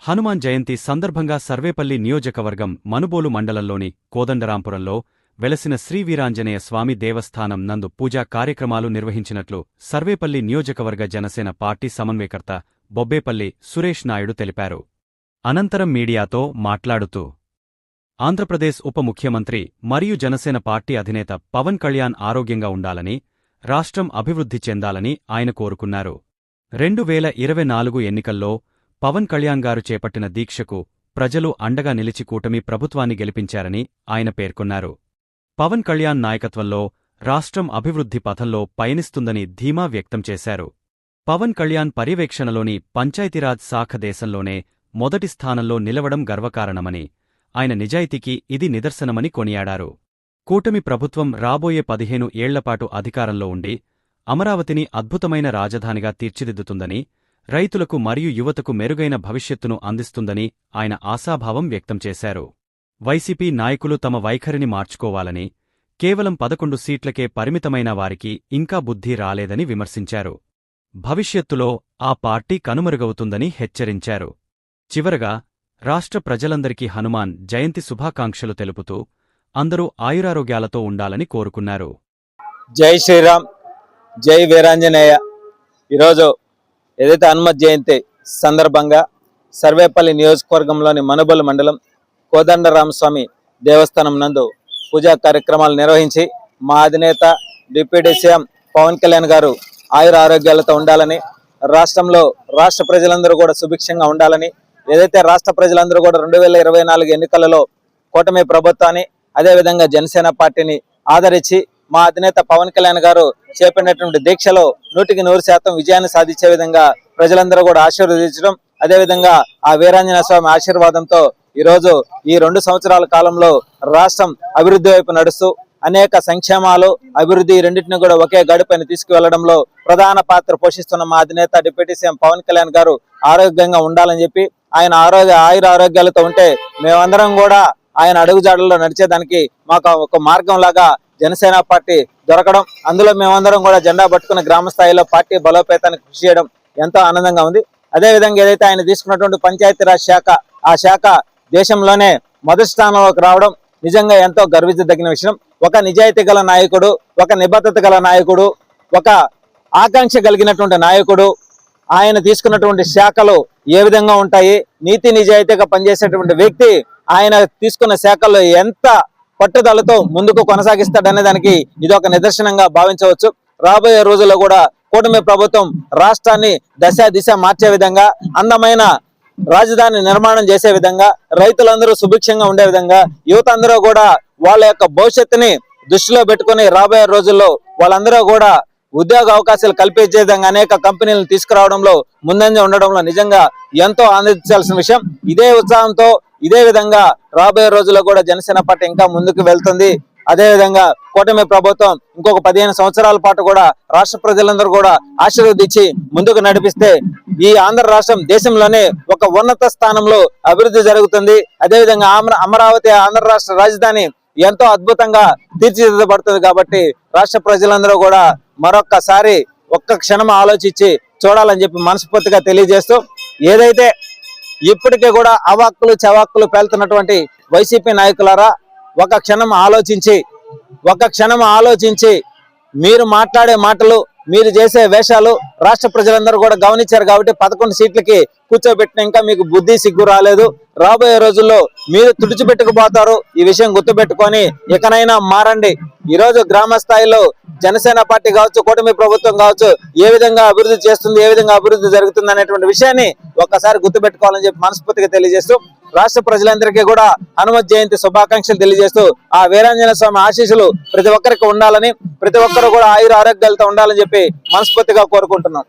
హనుమాన్ జయంతి సందర్భంగా సర్వేపల్లి నియోజకవర్గం మనుబోలు మండలంలోని కోదండరాంపురంలో వెలసిన శ్రీవీరాంజనేయ స్వామి దేవస్థానం నందు పూజా కార్యక్రమాలు నిర్వహించినట్లు సర్వేపల్లి నియోజకవర్గ జనసేన పార్టీ సమన్వయకర్త బొబ్బేపల్లి సురేష్ నాయుడు తెలిపారు. అనంతరం మీడియాతో మాట్లాడుతూ ఆంధ్రప్రదేశ్ ఉప ముఖ్యమంత్రి మరియు జనసేన పార్టీ అధినేత పవన్ కళ్యాణ్ ఆరోగ్యంగా ఉండాలని, రాష్ట్రం అభివృద్ధి చెందాలని ఆయన కోరుకున్నారు. 2024 ఎన్నికల్లో పవన్ కళ్యాణ్ గారు చేపట్టిన దీక్షకు ప్రజలు అండగా నిలిచి కూటమి ప్రభుత్వాన్ని గెలిపించారని ఆయన పేర్కొన్నారు. పవన్ కళ్యాణ్ నాయకత్వంలో రాష్ట్రం అభివృద్ధి పథంలో పయనిస్తుందని ధీమా వ్యక్తం చేశారు. పవన్ కళ్యాణ్ పర్యవేక్షణలోని పంచాయతీరాజ్ శాఖ దేశంలోనే మొదటి స్థానంలో నిలవడం గర్వకారణమని, ఆయన నిజాయితీకి ఇది నిదర్శనమని కొనియాడారు. కూటమి ప్రభుత్వం రాబోయే 15 ఏళ్లపాటు అధికారంలో ఉండి అమరావతిని అద్భుతమైన రాజధానిగా తీర్చిదిద్దుతుందని, రైతులకు మరియు యువతకు మెరుగైన భవిష్యత్తును అందిస్తుందని ఆయన ఆశాభావం వ్యక్తం చేశారు. వైసీపీ నాయకులు తమ వైఖరిని మార్చుకోవాలని, కేవలం 11 సీట్లకే పరిమితమైన వారికి ఇంకా బుద్ధి రాలేదని విమర్శించారు. భవిష్యత్తులో ఆ పార్టీ కనుమరుగవుతుందని హెచ్చరించారు. చివరగా రాష్ట్ర ప్రజలందరికీ హనుమాన్ జయంతి శుభాకాంక్షలు తెలుపుతూ అందరూ ఆయురారోగ్యాలతో ఉండాలని కోరుకున్నారు. జై శ్రీరామ్, జై వీరాంజనేయ. ఈరోజు ఏదైతే హనుమత్ జయంతి సందర్భంగా సర్వేపల్లి నియోజకవర్గంలోని మనుబోలు మండలం కోదండరామస్వామి దేవస్థానం నందు పూజా కార్యక్రమాలు నిర్వహించి మా అధినేత డిప్యూటీ సీఎం పవన్ కళ్యాణ్ గారు ఆయుర ఆరోగ్యాలతో ఉండాలని, రాష్ట్రంలో రాష్ట్ర ప్రజలందరూ కూడా సుభిక్షంగా ఉండాలని, ఏదైతే రాష్ట్ర ప్రజలందరూ కూడా 2024 ఎన్నికలలో కూటమి ప్రభుత్వాన్ని అదేవిధంగా జనసేన పార్టీని ఆదరించి మా అధినేత పవన్ కళ్యాణ్ గారు చేపట్టినటువంటి దీక్షలో 100% విజయాన్ని సాధించే విధంగా ప్రజలందరూ కూడా ఆశీర్వదించడం, అదేవిధంగా ఆ వీరాంజనేయ స్వామి ఆశీర్వాదంతో ఈరోజు ఈ 2 సంవత్సరాల కాలంలో రాష్ట్రం అభివృద్ధి వైపు నడుస్తూ అనేక సంక్షేమాలు, అభివృద్ధి రెండింటిని కూడా ఒకే గడిపైన తీసుకువెళ్లడంలో ప్రధాన పాత్ర పోషిస్తున్న మా అధినేత డిప్యూటీ సీఎం పవన్ కళ్యాణ్ గారు ఆరోగ్యంగా ఉండాలని చెప్పి, ఆయన ఆయుర ఆరోగ్యాలతో ఉంటే మేమందరం కూడా ఆయన అడుగుజాడల్లో నడిచేదానికి మాకు ఒక మార్గం లాగా జనసేన పార్టీ దొరకడం, అందులో మేమందరం కూడా జెండా పట్టుకుని గ్రామ స్థాయిలో పార్టీ బలోపేతానికి కృషి చేయడం ఎంతో ఆనందంగా ఉంది. అదేవిధంగా ఏదైతే ఆయన తీసుకున్నటువంటి పంచాయతీరాజ్ శాఖ, ఆ శాఖ దేశంలోనే మొదటి స్థానంలోకి రావడం నిజంగా ఎంతో గర్వించదగిన విషయం. ఒక నిజాయితీ గల నాయకుడు, ఒక నిబద్ధత గల నాయకుడు, ఒక ఆకాంక్ష కలిగినటువంటి నాయకుడు, ఆయన తీసుకున్నటువంటి శాఖలు ఏ విధంగా ఉంటాయి, నీతి నిజాయితీగా పనిచేసేటువంటి వ్యక్తి ఆయన తీసుకున్న శాఖల్లో ఎంత పట్టుదలతో ముందుకు కొనసాగిస్తాడనే దానికి ఇది ఒక నిదర్శనంగా భావించవచ్చు. రాబోయే రోజుల్లో కూడా కూటమి ప్రభుత్వం రాష్ట్రాన్ని దిశ మార్చే విధంగా, అందమైన రాజధాని నిర్మాణం చేసే విధంగా, రైతులందరూ సుభిక్షంగా ఉండే విధంగా, యువత అందరూ కూడా వాళ్ళ యొక్క భవిష్యత్తుని దృష్టిలో పెట్టుకుని రాబోయే రోజుల్లో వాళ్ళందరూ కూడా ఉద్యోగ అవకాశాలు కల్పించే విధంగా అనేక కంపెనీలను తీసుకురావడంలో ముందంజ ఉండడంలో నిజంగా ఎంతో ఆనందించాల్సిన విషయం. ఇదే ఉత్సాహంతో ఇదే విధంగా రాబోయే రోజుల్లో కూడా జనసేన పార్టీ ఇంకా ముందుకు వెళ్తుంది. అదేవిధంగా కూటమి ప్రభుత్వం ఇంకొక 15 సంవత్సరాల పాటు కూడా రాష్ట్ర ప్రజలందరూ కూడా ఆశీర్వదించి ముందుకు నడిపిస్తే ఈ ఆంధ్ర రాష్ట్రం దేశంలోనే ఒక ఉన్నత స్థానంలో అభివృద్ధి జరుగుతుంది. అదేవిధంగా అమరావతి ఆంధ్ర రాష్ట్ర రాజధాని ఎంతో అద్భుతంగా తీర్చిదిద్దబడుతుంది. కాబట్టి రాష్ట్ర ప్రజలందరూ కూడా మరొక్కసారి ఒక్క క్షణం ఆలోచించి చూడాలని చెప్పి మనస్ఫూర్తిగా తెలియజేస్తూ, ఏదైతే ఇప్పటికే కూడా అవాక్కులు చవాక్కులు పేలుతున్నటువంటి వైసీపీ నాయకులారా, ఒక క్షణం ఆలోచించి మీరు మాట్లాడే మాటలు, మీరు చేసే వేషాలు రాష్ట్ర ప్రజలందరూ కూడా గమనించారు. కాబట్టి 11 సీట్లకి కూర్చోబెట్టిన ఇంకా మీకు బుద్ధి సిగ్గు రాలేదు. రాబోయే రోజుల్లో మీరు తుడిచిపెట్టుకుపోతారు. ఈ విషయం గుర్తుపెట్టుకొని ఇకనైనా మారండి. ఈరోజు గ్రామ స్థాయిలో జనసేన పార్టీ కావచ్చు, కూటమి ప్రభుత్వం కావచ్చు, ఏ విధంగా అభివృద్ధి చేస్తుంది, ఏ విధంగా అభివృద్ధి జరుగుతుంది అనేటువంటి విషయాన్ని ఒక్కసారి గుర్తుపెట్టుకోవాలని చెప్పి మనస్ఫూర్తిగా తెలియజేస్తూ, రాష్ట్ర ప్రజలందరికీ కూడా హనుమత్ జయంతి శుభాకాంక్షలు తెలియజేస్తూ, ఆ వీరాంజనేయ స్వామి ఆశీస్సులు ప్రతి ఒక్కరికి ఉండాలని, ప్రతి ఒక్కరు కూడా ఆయుర ఆరోగ్యాలతో ఉండాలని చెప్పి మనస్ఫూర్తిగా కోరుకుంటున్నాం.